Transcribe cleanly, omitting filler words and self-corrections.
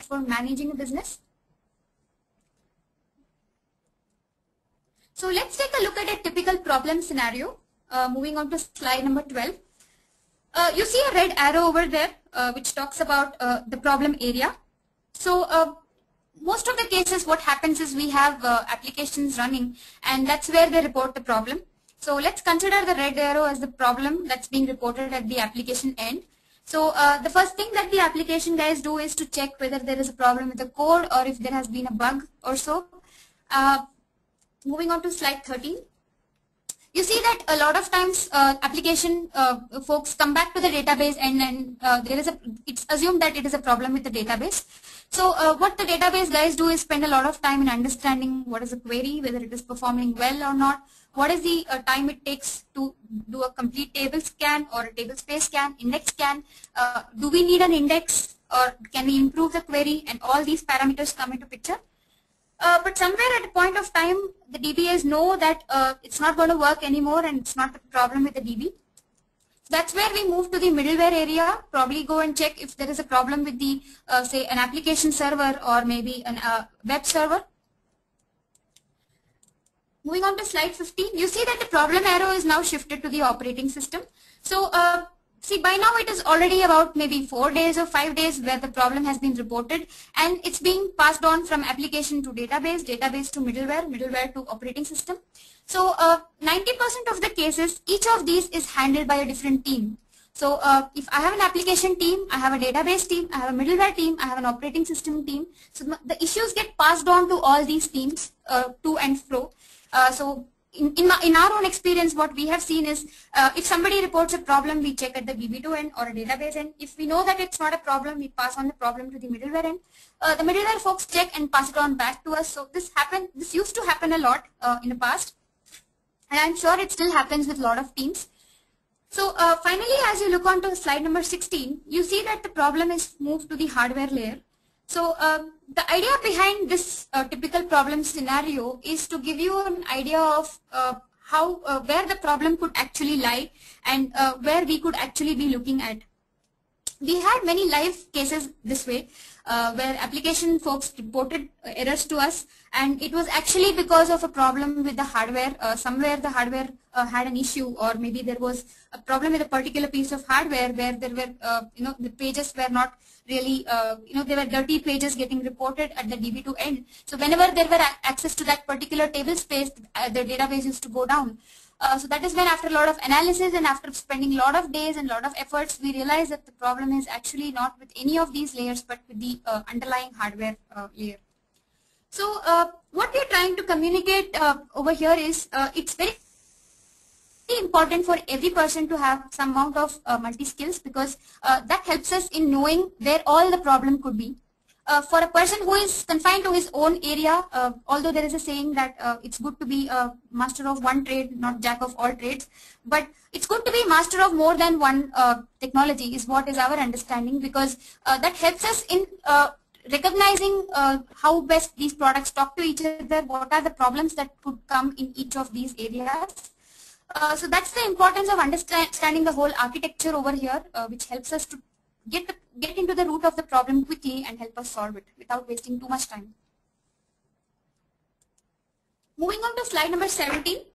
for managing a business. So let's take a look at a typical problem scenario. Moving on to slide number 12. You see a red arrow over there which talks about the problem area. So most of the cases what happens is we have applications running, and that's where they report the problem. So let's consider the red arrow as the problem that's being reported at the application end. So the first thing that the application guys do is to check whether there is a problem with the code or if there has been a bug or so. Moving on to slide 13. You see that a lot of times application folks come back to the database, and then it's assumed that it is a problem with the database. So what the database guys do is spend a lot of time in understanding what is the query, whether it is performing well or not, what is the time it takes to do a complete table scan or a table space scan, index scan, do we need an index or can we improve the query, and all these parameters come into picture. But somewhere at a point of time, the DBAs know that it's not going to work anymore and it's not a problem with the DB. That's where we move to the middleware area, probably go and check if there is a problem with the, say, an application server or maybe a web server. Moving on to slide 15, you see that the problem arrow is now shifted to the operating system. So, see, by now it is already about maybe 4 days or 5 days where the problem has been reported, and it's being passed on from application to database, database to middleware, middleware to operating system. So 90% of the cases, each of these is handled by a different team. So if I have an application team, I have a database team, I have a middleware team, I have an operating system team. So the issues get passed on to all these teams to and fro. So in our own experience, what we have seen is if somebody reports a problem, we check at the DB2 end or a database end. If we know that it's not a problem, we pass on the problem to the middleware end. The middleware folks check and pass it on back to us. So this used to happen a lot in the past, and I'm sure it still happens with a lot of teams. So finally, as you look on to slide number 16, you see that the problem is moved to the hardware layer. So the idea behind this typical problem scenario is to give you an idea of where the problem could actually lie and where we could actually be looking at. We had many live cases this way where application folks reported errors to us, and it was actually because of a problem with the hardware. Somewhere the hardware had an issue, or maybe there was a problem with a particular piece of hardware where there were, the pages were not really, there were dirty pages getting reported at the DB2 end. So whenever there were access to that particular table space, the database used to go down. So that is when, after a lot of analysis and after spending a lot of days and a lot of efforts, we realized that the problem is actually not with any of these layers but with the underlying hardware layer. So what we are trying to communicate over here is it's very important for every person to have some amount of multi-skills, because that helps us in knowing where all the problem could be. For a person who is confined to his own area, although there is a saying that it's good to be a master of one trade, not jack of all trades, but it's good to be master of more than one technology is what is our understanding, because that helps us in recognizing how best these products talk to each other, what are the problems that could come in each of these areas. So that's the importance of understanding the whole architecture over here, which helps us to get into the root of the problem quickly and help us solve it without wasting too much time. Moving on to slide number 17.